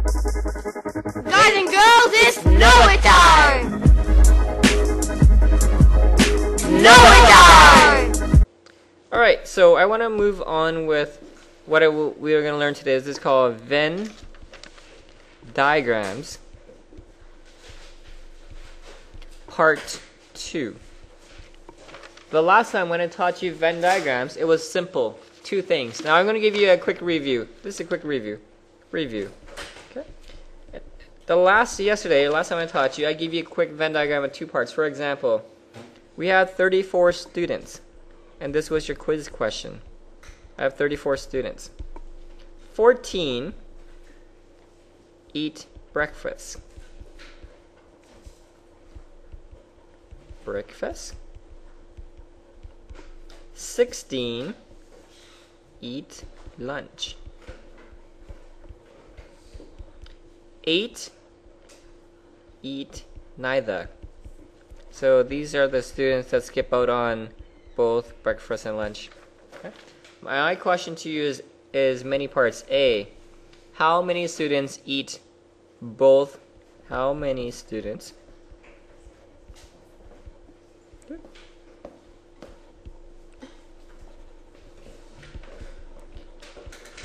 Guys and girls, it's Know-It time! Know-It time! Alright, so I want to move on with what we are going to learn today. This is called Venn Diagrams Part 2. The last time when I taught you Venn diagrams, it was simple. Two things. Now I'm going to give you a quick review. This is a quick review. Okay. Last time I taught you, I gave you a quick Venn diagram of two parts. For example, we had 34 students, and this was your quiz question. I have 34 students. 14 eat breakfast. 16 eat lunch. 8 eat neither. So these are the students that skip out on both breakfast and lunch. Okay. My question to you is many parts. A, how many students eat both? How many students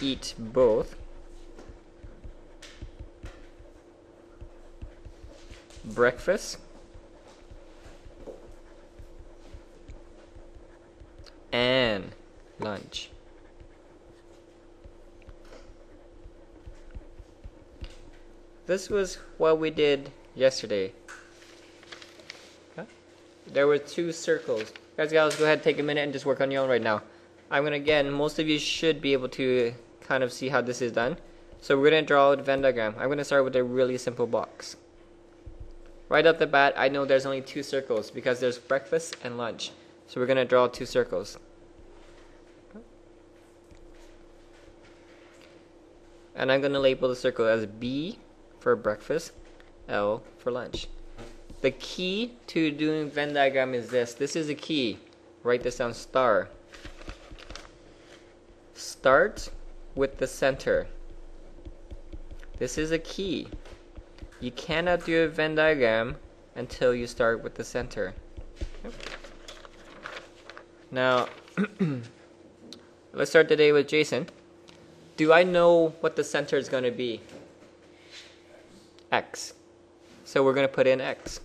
eat both breakfast and lunch? This was what we did yesterday. Okay. There were two circles. Guys, go ahead and take a minute and just work on your own right now. Again, most of you should be able to kind of see how this is done. So we're going to draw a Venn diagram. I'm going to start with a really simple box. Right off the bat, I know there's only two circles because there's breakfast and lunch. So we're going to draw two circles. And I'm going to label the circle as B for breakfast, L for lunch. The key to doing Venn diagram is this. This is a key. Write this down, star. Start with the center. This is a key. You cannot do a Venn diagram until you start with the center. Okay. Now, let's start today with Jason. Do I know what the center is going to be? X. So we're going to put in X.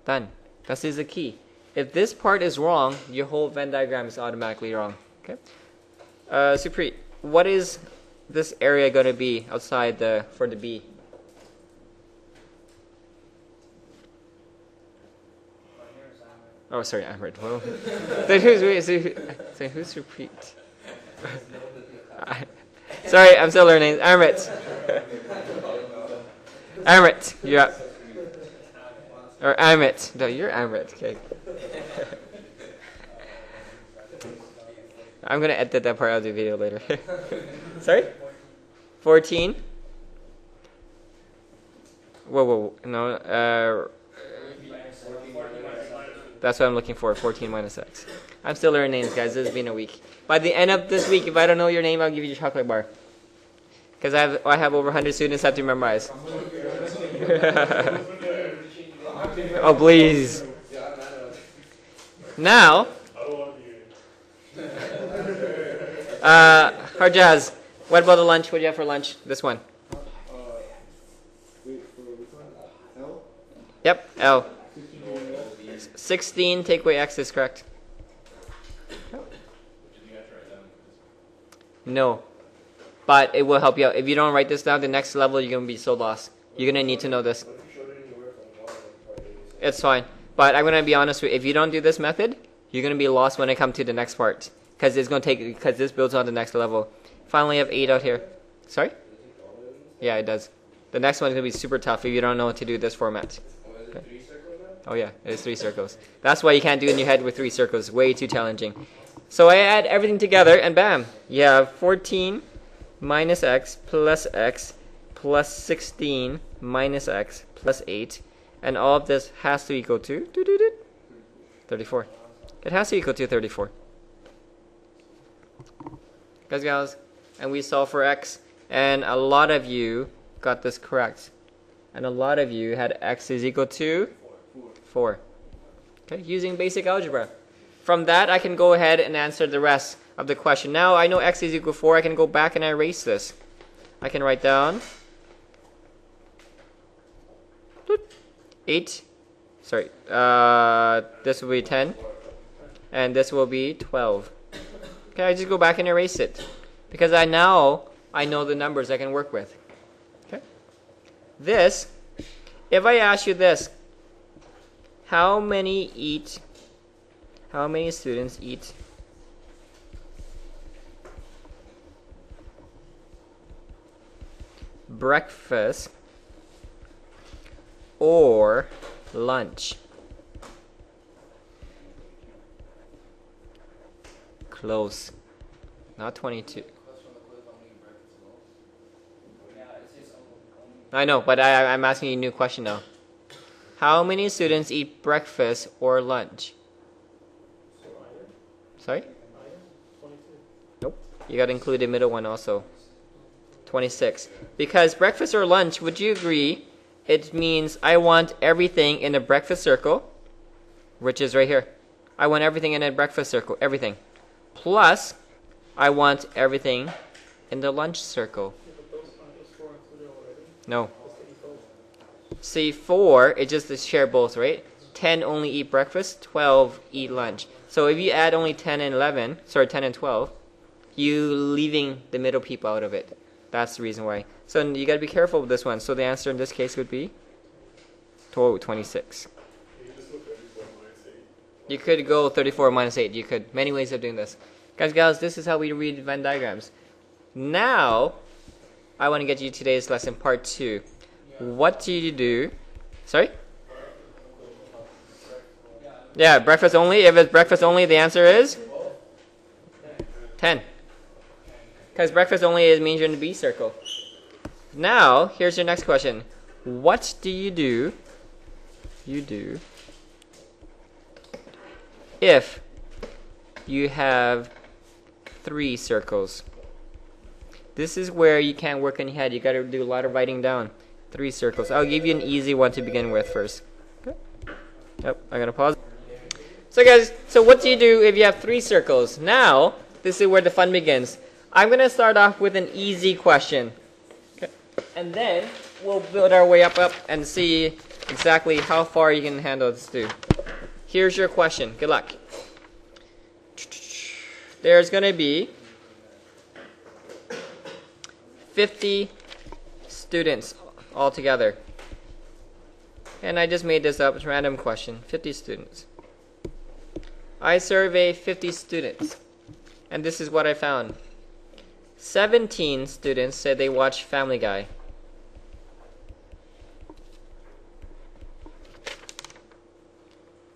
Done. This is the key. If this part is wrong, your whole Venn diagram is automatically wrong. Okay. Supreet, what is this area going to be outside for the B? Oh, sorry, Amrit. Well, then who's Supreet? Sorry, I'm still learning. Amrit. Amrit, you're up. Or Amrit. No, you're Amrit. Okay. I'm going to edit that part out of the video later. Sorry? 14? Whoa. No. That's what I'm looking for. 14 minus X. I'm still learning names, guys. This has been a week. By the end of this week, if I don't know your name, I'll give you a chocolate bar. Because I have over 100 students I have to memorize. Oh, please. Now, Harjaz, what about the lunch? What do you have for lunch? This one. L? Yep, L. 16, take away X is correct. No. But it will help you out. If you don't write this down, the next level you're going to be so lost. You're going to need to know this. It's fine. But I'm going to be honest with you. If you don't do this method, you're going to be lost when I come to the next part. Because this builds on the next level. Finally, I have 8 out here. Sorry? Yeah, it does. The next one is going to be super tough if you don't know what to do this format. Okay. Oh yeah, it is 3 circles. That's why you can't do it in your head with 3 circles. Way too challenging. So I add everything together and bam. You have 14 minus X plus 16 minus X plus 8. And all of this has to equal to 34. It has to equal to 34. Guys, and we solve for X. And a lot of you got this correct. And a lot of you had x is equal to 4. Okay, using basic algebra. From that, I can go ahead and answer the rest of the question. Now I know x is equal to 4. I can go back and erase this. I can write down 8. Sorry, this will be 10. And this will be 12. Okay, I just go back and erase it. Because I know the numbers I can work with. Okay. This, if I ask you this, how many students eat breakfast or lunch? Close. Not 22. I know, but I'm asking you a new question now. How many students eat breakfast or lunch? Sorry? Nope. You got to include the middle one also. 26. Because breakfast or lunch, would you agree, it means I want everything in a breakfast circle, which is right here. I want everything in a breakfast circle, everything. Plus, I want everything in the lunch circle. No. See, 4, it's just to share both, right? 10 only eat breakfast, 12 eat lunch. So if you add only 10 and 12, you leaving the middle people out of it. That's the reason why. So you got to be careful with this one. So the answer in this case would be 26. You could go 34 minus 8. You could. Many ways of doing this. Guys, gals, this is how we read Venn diagrams. Now, I want to get you today's lesson, part 2. What do you do? Sorry? Yeah, breakfast only. If it's breakfast only, the answer is 10. Because breakfast only means you're in the B circle. Now, here's your next question. What do you do? If you have 3 circles. This is where you can't work in your head. You got to do a lot of writing down. 3 circles. I'll give you an easy one to begin with first. Okay. Yep, I'm going to pause. So guys, so what do you do if you have 3 circles? Now, this is where the fun begins. I'm going to start off with an easy question. Okay. And then, we'll build our way up and see exactly how far you can handle this too. Here's your question. Good luck. There's going to be 50 students altogether. And I just made this up. It's a random question. 50 students. I survey 50 students. And this is what I found. 17 students said they watch Family Guy.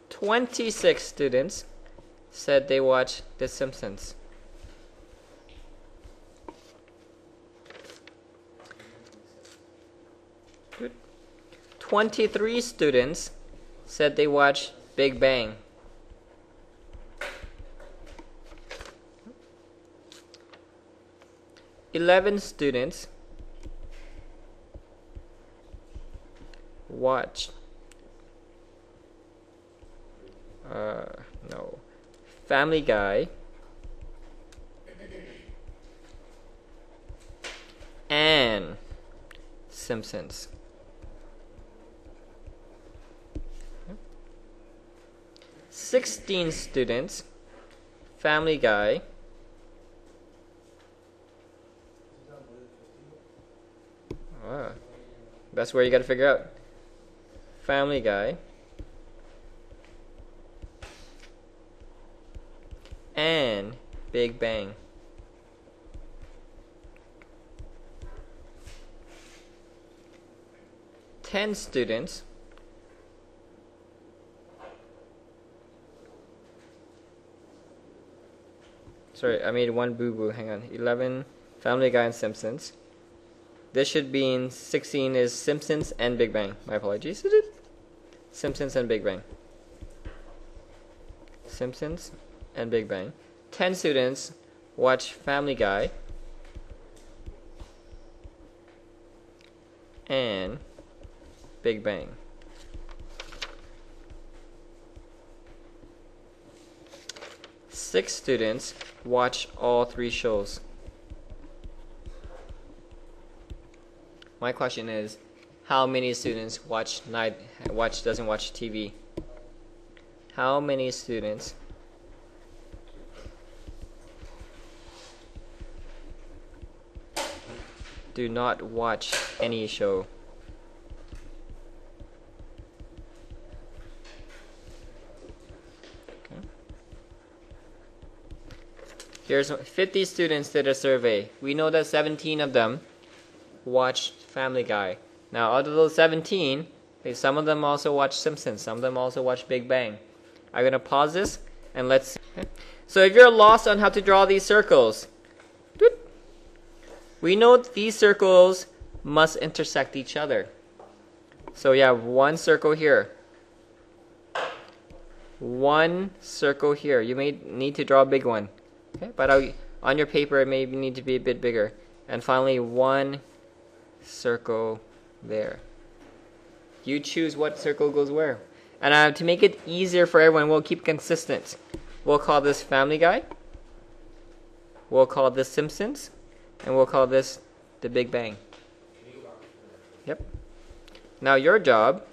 26 students said they watch The Simpsons. 23 students said they watch Big Bang. 11 students watch Family Guy and Simpsons. 16 students, Family Guy, that's where you got to figure out. Family Guy and Big Bang. Ten students sorry, I made one boo-boo. Hang on. 11, Family Guy and Simpsons. This should be in 16 is Simpsons and Big Bang. My apologies. Simpsons and Big Bang. Simpsons and Big Bang. 10 students watch Family Guy and Big Bang. Six students watch all three shows. My question is, how many students doesn't watch TV? How many students do not watch any show? Okay. Here's 50 students did a survey. We know that 17 of them watched Family Guy. Now, out of those 17, some of them also watch Simpsons. Some of them also watch Big Bang. I'm going to pause this and let's see. Okay. So if you're lost on how to draw these circles, we know these circles must intersect each other. So you have one circle here. One circle here. You may need to draw a big one. Okay? But on your paper, it may need to be a bit bigger. And finally, one circle there. You choose what circle goes where. And to make it easier for everyone, we'll keep consistent. We'll call this Family Guy. We'll call this Simpsons. And we'll call this the Big Bang. Yep. Now your job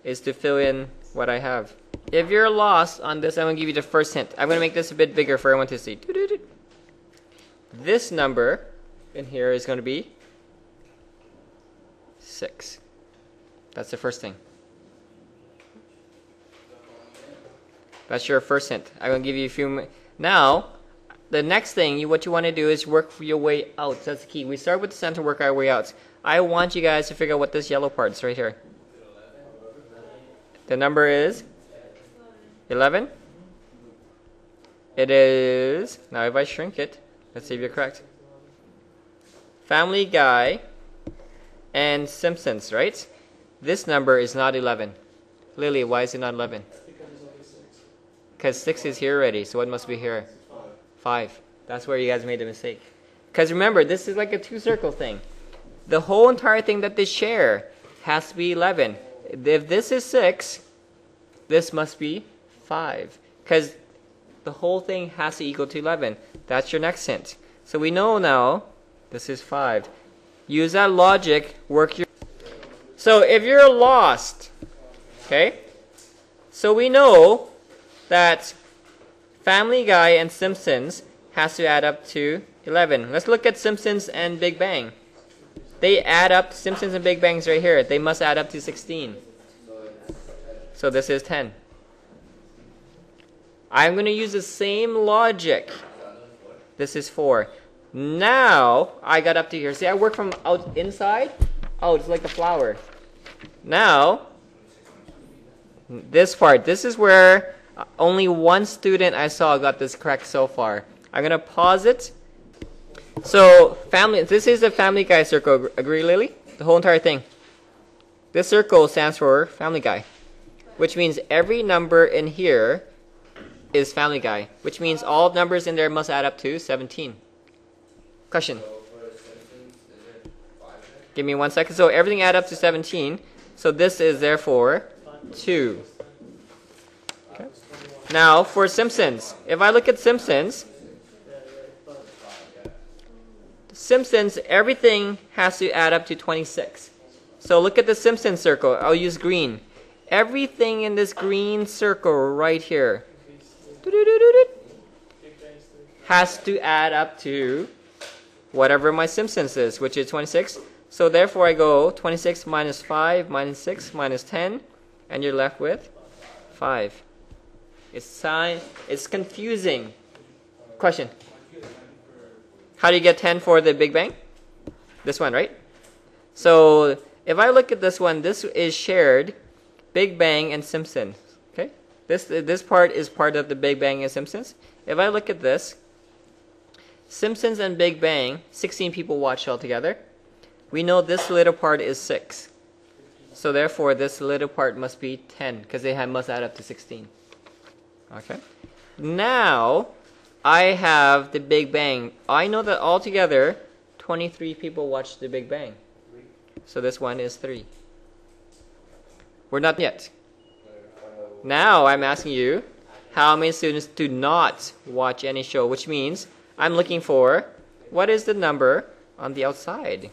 is to fill in what I have. If you're lost on this, I'm going to give you the first hint. I'm going to make this a bit bigger for everyone to see. This number in here is going to be 6. That's the first thing. That's your first hint. I'm going to give you a few. Now, the next thing, what you want to do is work your way out. That's the key. We start with the center, work our way out. I want you guys to figure out what this yellow part is right here. The number is 11. It is, now if I shrink it, let's see if you're correct. Family Guy and Simpsons, right? This number is not 11. Lily, why is it not 11? Because 6 is here already, so what must be here? 5. That's where you guys made the mistake. Because remember, this is like a two-circle thing. The whole entire thing that they share has to be 11. If this is 6, this must be 5. Because the whole thing has to equal to 11. That's your next hint. So we know now this is 5. Use that logic, work your... So if you're lost, okay, so we know that Family Guy and Simpsons has to add up to 11. Let's look at Simpsons and Big Bang. They add up, Simpsons and Big Bang's right here. They must add up to 16. So this is 10. I'm going to use the same logic. This is 4. Now, I got up to here. See, I work from out inside. Oh, it's like the flower. Now, this part. This is where only one student I saw got this correct so far. I'm going to pause it. So, this is the Family Guy circle. Agree, Lily? The whole entire thing. This circle stands for Family Guy, which means every number in here is Family Guy, which means all numbers in there must add up to 17. Question? Give me 1 second. So everything add up to 17. So this is therefore 2. Okay. Now for Simpsons, if I look at Simpsons, everything has to add up to 26. So look at the Simpsons circle. I'll use green. Everything in this green circle right here has to add up to whatever my Simpsons is, which is 26. So therefore I go 26 minus 5 minus 6 minus 10, and you're left with 5. It's confusing. Question. How do you get 10 for the Big Bang? This one, right? So if I look at this one, this is shared Big Bang and Simpsons. Okay? This part is part of the Big Bang and Simpsons. If I look at this, Simpsons and Big Bang, 16 people watched altogether. We know this little part is 6. So therefore, this little part must be 10, because they must add up to 16. Okay? Now, I have the Big Bang. I know that altogether, 23 people watched the Big Bang. So this one is 3. We're not yet. Now I'm asking you, how many students do not watch any show? Which means I'm looking for, what is the number on the outside?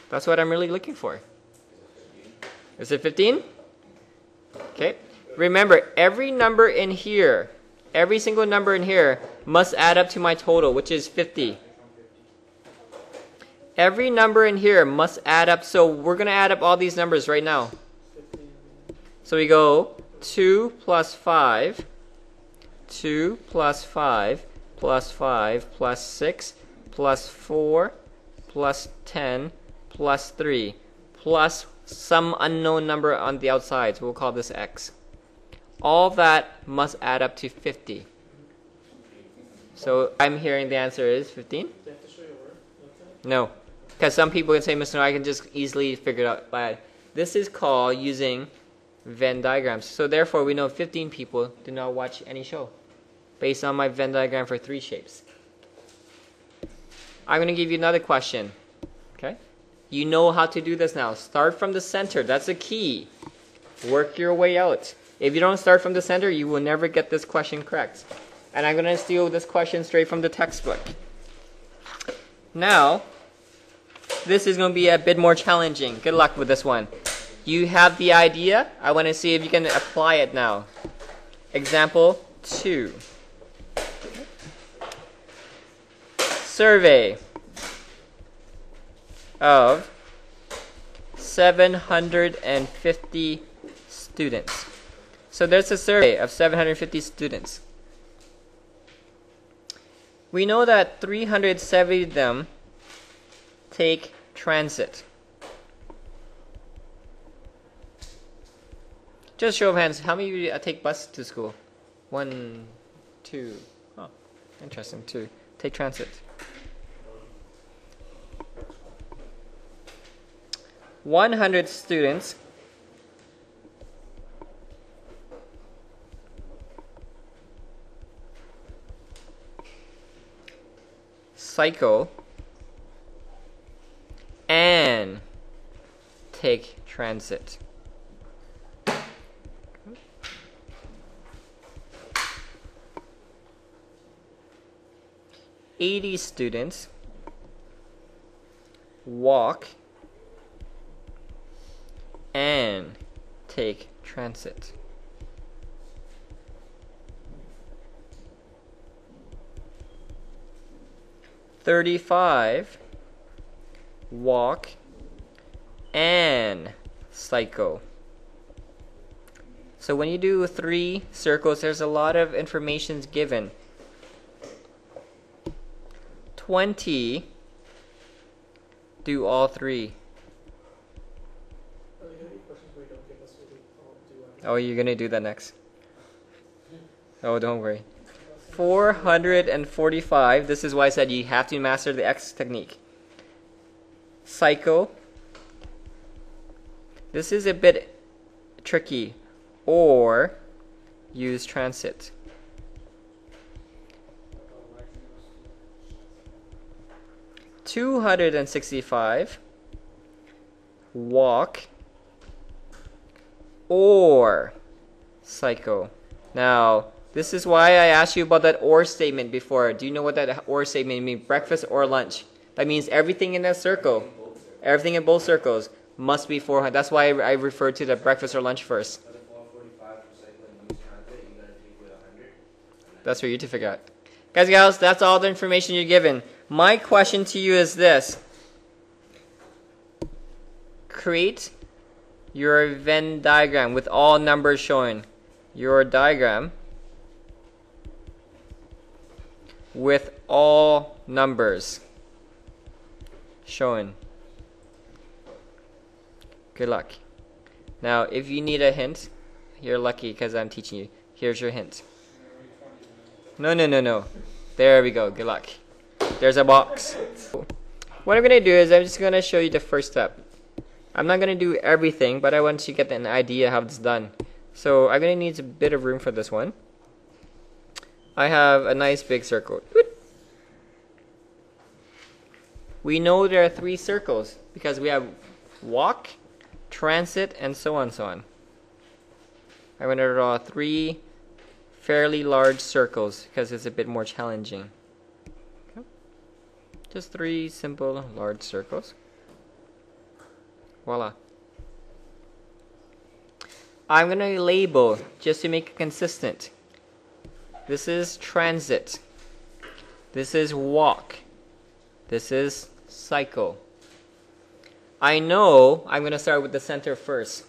That's what I'm really looking for. Is it 15? Okay. Remember, every number in here, every single number in here must add up to my total, which is 50. Every number in here must add up. So we're going to add up all these numbers right now. So we go 2 plus 5, 2 plus 5, plus 5, plus 6, plus 4, plus 10, plus 3, plus some unknown number on the outside. So we'll call this x. All that must add up to 50. So I'm hearing the answer is 15? No. Because some people can say, Mr. No, I can just easily figure it out. But this is called using Venn diagrams. So therefore, we know 15 people do not watch any show based on my Venn diagram for 3 shapes. I'm going to give you another question. Okay? You know how to do this now. Start from the center. That's the key. Work your way out. If you don't start from the center, you will never get this question correct. And I'm going to steal this question straight from the textbook. Now, this is going to be a bit more challenging. Good luck with this one. You have the idea. I want to see if you can apply it now. Example 2. Survey of 750 students. So there's a survey of 750 students. We know that 370 of them take transit. Just show of hands, how many of you take bus to school? 1, 2. Oh, interesting. 2. Take transit. 100 students cycle and take transit. $80 students walk and take transit. $35 walk and cycle. So when you do 3 circles, there's a lot of information given. 20 do all 3. Oh, you're gonna do that next. Oh, don't worry. 445. This is why I said you have to master the X technique. Cycle. This is a bit tricky. Or use transit. $265 walk or cycle. Now, this is why I asked you about that or statement before. Do you know what that or statement means? Breakfast or lunch. That means everything in that circle, everything in both circles must be 400. That's why I referred to the breakfast or lunch first. That's for you to figure out. Guys and gals, that's all the information you're given. My question to you is this. Create your Venn diagram with all numbers showing. Your diagram with all numbers showing. Good luck. Now, if you need a hint, you're lucky because I'm teaching you. Here's your hint. No. There we go. Good luck. There's a box. What I'm going to do is I'm just going to show you the first step. I'm not going to do everything, but I want you to get an idea how it's done. So I'm going to need a bit of room for this one. I have a nice big circle. We know there are 3 circles because we have walk, transit, and so on, so on. I'm going to draw 3 fairly large circles because it's a bit more challenging. Okay. Just 3 simple large circles. Voila. I'm going to label just to make it consistent. This is transit. This is walk. This is cycle. I know I'm going to start with the center first.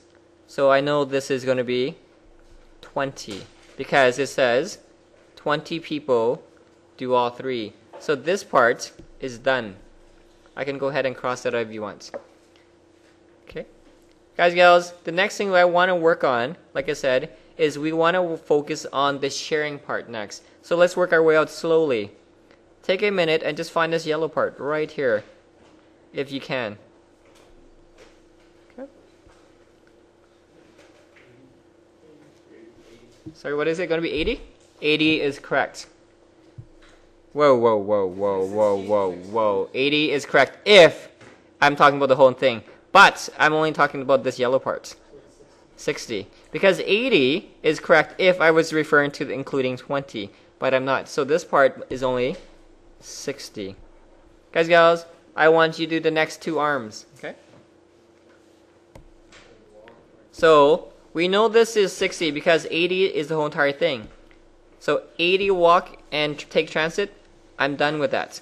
So I know this is going to be 20 because it says 20 people do all 3. So this part is done. I can go ahead and cross that out if you want. Okay. Guys, gals, the next thing I want to work on, like I said, is we want to focus on the sharing part next. So let's work our way out slowly. Take a minute and just find this yellow part right here, if you can. Okay. Sorry, what is it? Going to be 80? 80 is correct. Whoa, whoa, whoa, whoa, whoa, whoa, whoa. 80 is correct if I'm talking about the whole thing. But I'm only talking about this yellow part. 60. Because 80 is correct if I was referring to including 20. But I'm not. So this part is only 60. Guys, gals, I want you to do the next 2 arms. Okay? So we know this is 60 because 80 is the whole entire thing. So 80 walk and take transit. I'm done with that.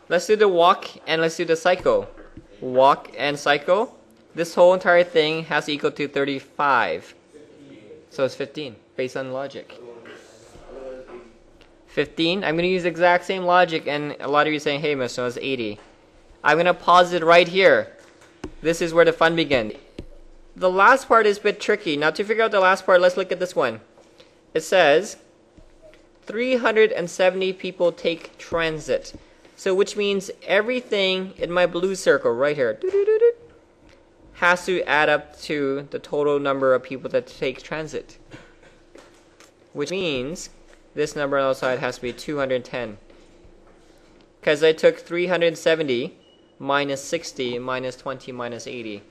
Let's do the walk and let's do the cycle. Walk and cycle. This whole entire thing has to equal to 35. So it's 15 based on logic. 15. I'm going to use the exact same logic, and a lot of you are saying, hey, Mr. It's 80. I'm going to pause it right here. This is where the fun begins. The last part is a bit tricky. Now to figure out the last part, let's look at this one. It says 370 people take transit. So which means everything in my blue circle right here has to add up to the total number of people that take transit. Which means this number on the side has to be 210. Because I took 370 minus 60 minus 20 minus 80.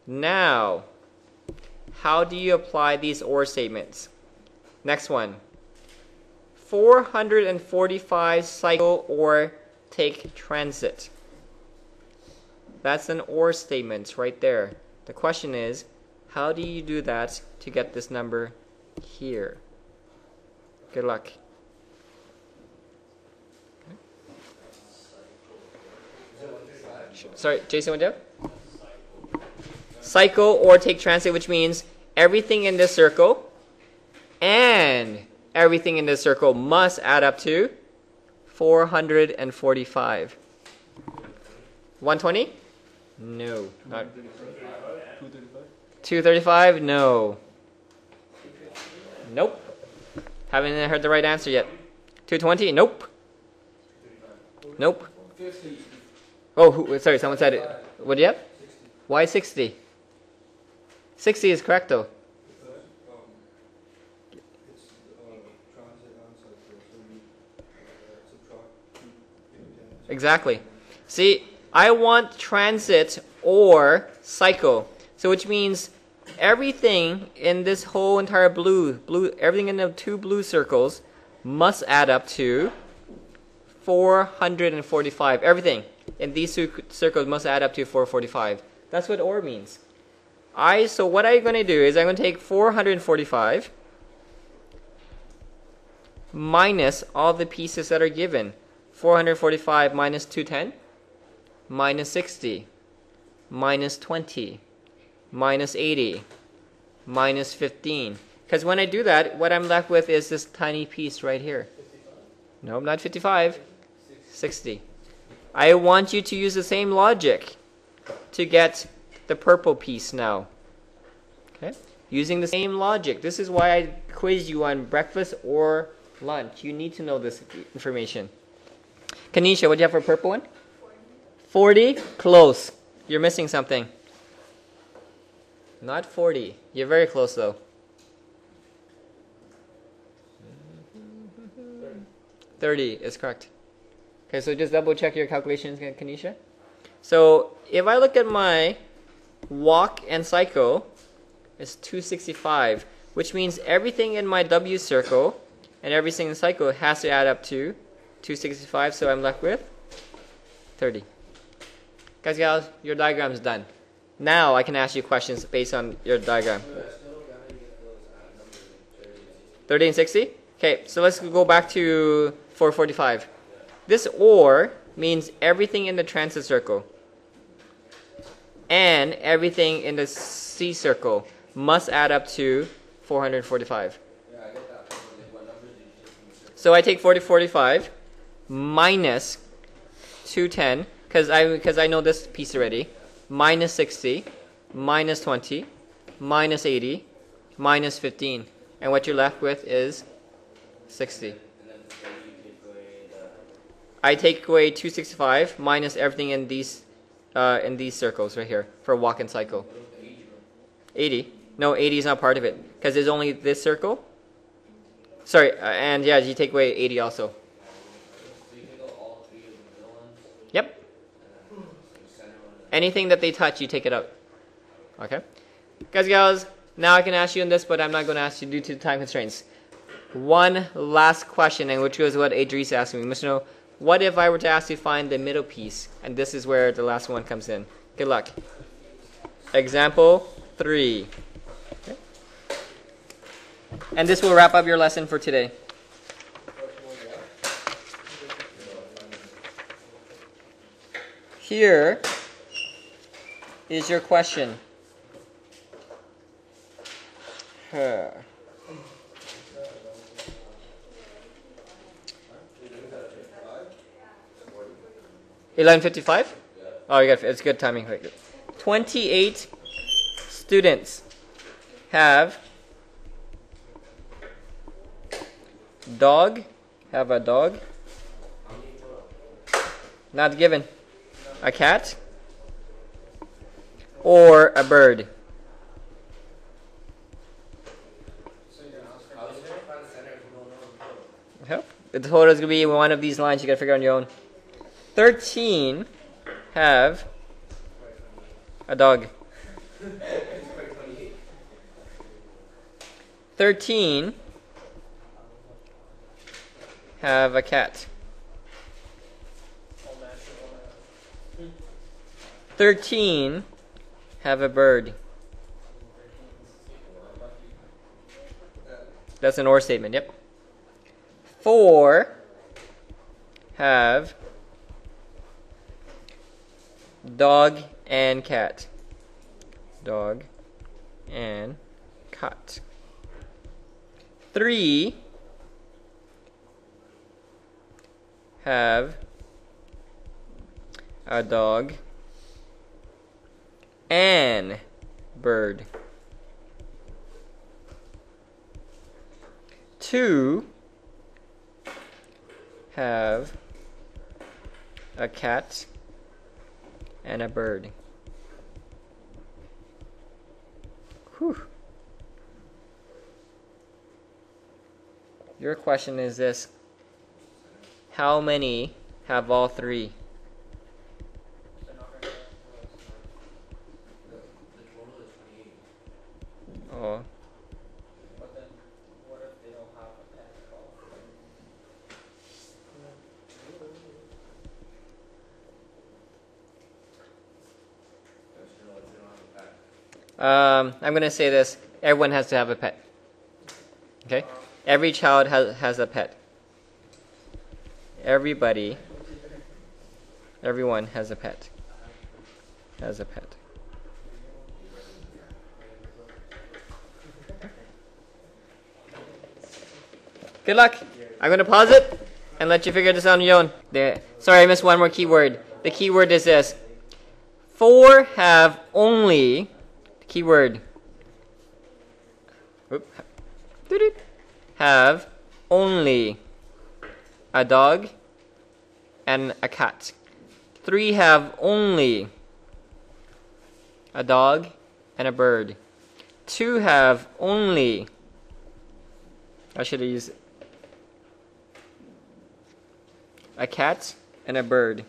Now, how do you apply these OR statements? Next one. 445 cycle or take transit. That's an OR statement right there. The question is, how do you do that to get this number here? Good luck. Sorry, Jason, what up? Cycle or take transit, which means everything in this circle and everything in this circle must add up to 445. 120? No. Not 235? No. Nope. Haven't heard the right answer yet. 220? Nope. Nope. Oh, sorry, someone said it. What do you have? Why 60? 60 is correct though. Exactly. See, I want transit or cycle. So which means everything in this whole entire blue, everything in the 2 blue circles must add up to 445. Everything in these 2 circles must add up to 445. That's what OR means. So what I'm going to do is I'm going to take 445 minus all the pieces that are given. 445 minus 210, minus 60, minus 20, minus 80, minus 15. Because when I do that, what I'm left with is this tiny piece right here. No, not 55, 60. I want you to use the same logic to get the purple piece now. Okay? Using the same logic. This is why I quiz you on breakfast or lunch. You need to know this information. Kanisha, what do you have for purple one? 40? Close. You're missing something. Not 40. You're very close though. 30 is correct. Okay, so just double check your calculations, Kanisha. So if I look at my walk and cycle, it's 265, which means everything in my W circle and everything in the cycle has to add up to 265, so I'm left with 30. Guys, gals, your diagram is done. Now I can ask you questions based on your diagram. 30 and 60? Okay, so let's go back to 445. This OR means everything in the transit circle and everything in the C circle must add up to 445. So I take 4045 minus 210, because I know this piece already, minus 60, minus 20, minus 80, minus 15. And what you're left with is 60. I take away 265 minus everything in these circles right here for walk and cycle. 80. No, 80 is not part of it because there's only this circle. Sorry, and yeah, you take away 80 also. Yep. Anything that they touch, you take it out. Okay. Guys, gals, now I can ask you in this, but I'm not going to ask you due to time constraints. One last question, and which was what Adrice asked me. Must know, what if I were to ask you to find the middle piece? And this is where the last one comes in. Good luck. Example 3. Okay. And this will wrap up your lesson for today. Here is your question. Huh. $11.55? Oh, you got it's good timing. 28 students have a dog. Not given. A cat or a bird. Yep. The total is going to be one of these lines you got to figure out on your own. 13 have a dog. 13 have a cat. 13 have a bird. That's an or statement, yep. 4 have dog and cat. Dog and cat. 3 have a dog and bird. 2 have a cat and a bird. Whew. Your question is this: how many have all three? Oh. But then, what if they don't have a pet at all? I'm going to say this. Everyone has to have a pet. Okay? Every child has a pet. Everyone has a pet. Has a pet. Good luck. I'm going to pause it and let you figure this out on your own. Sorry, I missed one more keyword. The keyword is this. 4 have only, keyword, have only a dog and a cat. 3 have only a dog and a bird. 2 have only, I should have used a cat and a bird.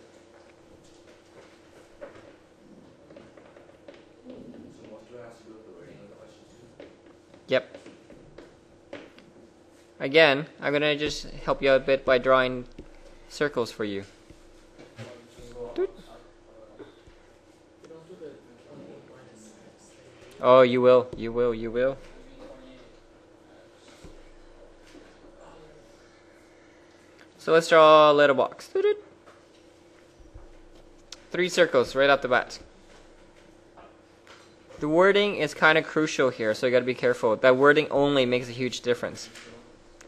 Yep. Again, I'm gonna just help you out a bit by drawing circles for you. Oh, you will. So let's draw a little box. 3 circles right off the bat. The wording is kind of crucial here, so you gotta be careful. That wording only makes a huge difference.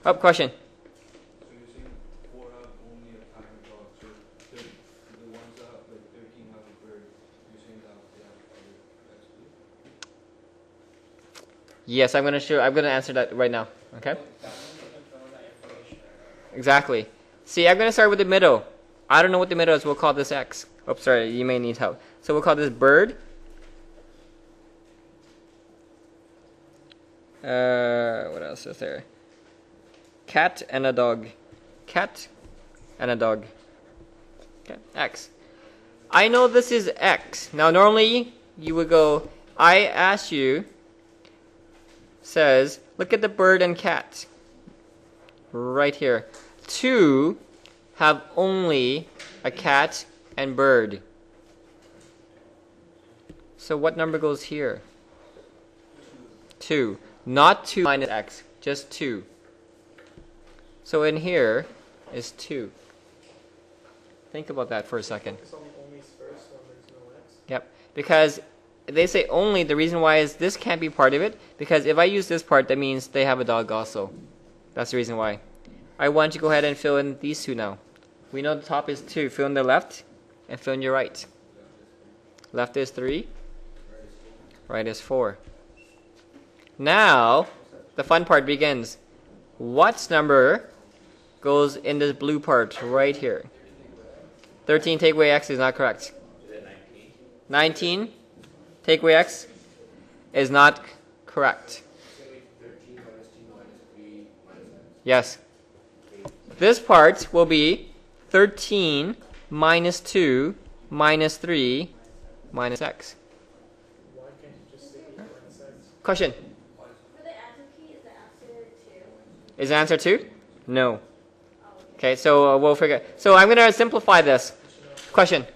Oh, question. So you're saying 4 have only a time dog, so the ones that have like 13 have a bird, you're saying that they have other X too? Yes, I'm gonna answer that right now. Okay? Exactly. See, I'm gonna start with the middle. I don't know what the middle is. We'll call this X. Oops, sorry, you may need help. So we'll call this bird. What else is there? Cat and a dog. Cat and a dog. Okay, X. I know this is X. Now, normally you would go, I asked you, says, look at the bird and cat. Right here. 2 have only a cat and bird. So what number goes here? 2. Not 2 minus X, just 2. So in here is 2. Think about that for a second. Yep, because they say only, the reason why is this can't be part of it, because if I use this part, that means they have a dog also. That's the reason why. I want you to go ahead and fill in these 2 now. We know the top is 2. Fill in the left and fill in your right. Left is 3. Right is 4. Now, the fun part begins. What number goes in this blue part right here? 13 take away X is not correct. 19 take away X is not correct. Yes. This part will be 13 minus 2 minus 3 minus X. Question. Is the answer 2? No. Okay, so we'll figure. So I'm going to simplify this. Question.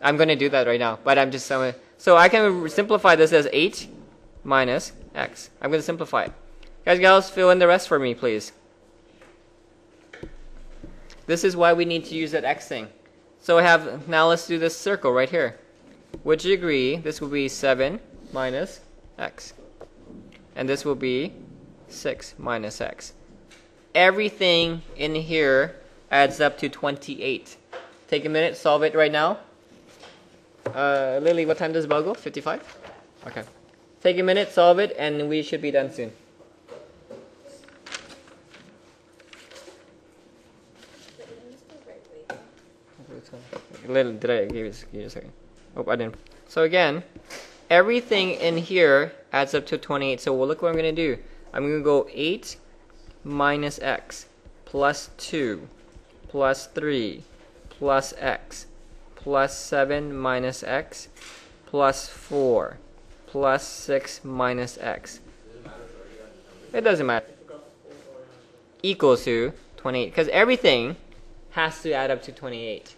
I'm going to do that right now, but I'm just so I can simplify this as 8 minus X. I'm going to simplify it. Guys, gals, fill in the rest for me, please. This is why we need to use that X thing. So I have, now let's do this circle right here. Would you agree this will be 7 minus X? And this will be 6 minus X. Everything in here adds up to 28. Take a minute, solve it right now. Lily, what time does the bell go? 55? Okay. Take a minute, solve it, and we should be done soon. Lily, did I give you a second? Oh, I didn't. So again, everything in here adds up to 28. So look what I'm going to do. I'm going to go 8 minus X plus 2 plus 3 plus X plus 7 minus X plus 4 plus 6 minus X. It doesn't matter. Equals to 28. Because everything has to add up to 28.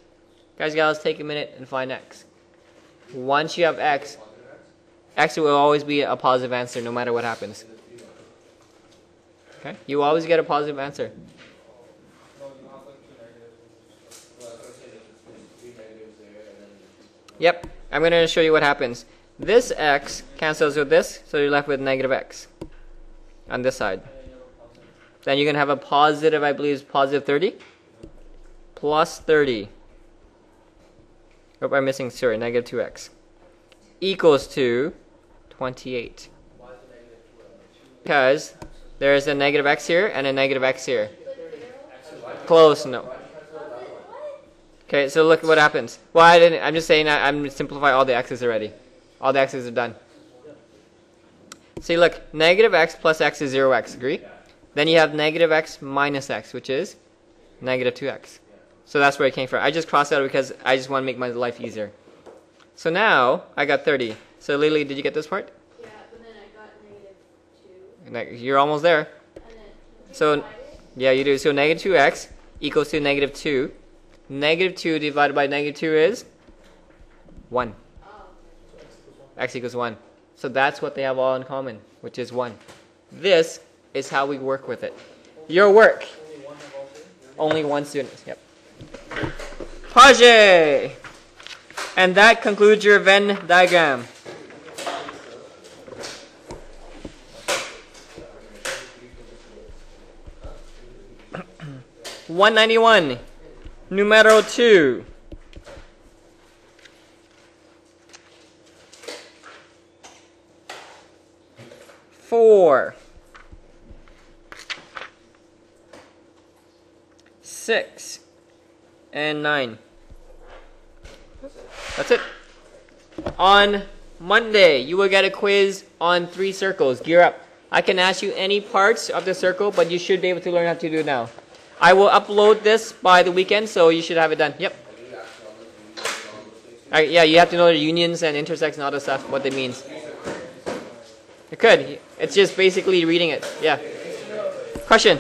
Guys, gals, take a minute and find X. Once you have X, X will always be a positive answer no matter what happens. Okay? You always get a positive answer. Yep. I'm going to show you what happens. This X cancels with this, so you're left with negative X on this side. Then you're going to have a positive, I believe, is positive 30. Plus 30. Oh, I'm missing, sorry, negative 2X. Equals to 28. Because there's a negative X here and a negative X here. Close, no. Okay, so look what happens. Well, I'm just saying I'm simplifying all the X's already. All the X's are done. See, look, negative X plus X is 0X, agree? Then you have negative X minus X, which is negative 2X. So that's where it came from. I just crossed out because I just want to make my life easier. So now I got 30. So Lily, did you get this part? Yeah, but then I got -2. You're almost there. And then So yeah, you do. So -2x equals to -2. -2 divided by -2 is 1. X equals 1. So that's what they have all in common, which is 1. This is how we work with it. Your work. Only one student. Yep. Page! And that concludes your Venn diagram. (191) Numero 2. Four, 6, and 9. That's it. On Monday, you will get a quiz on 3 circles. Gear up. I can ask you any parts of the circle, but you should be able to learn how to do it now. I will upload this by the weekend, so you should have it done. Yep. Yeah, you have to know the unions and intersects and all that stuff, what it means. You could. It's just basically reading it. Yeah. Question?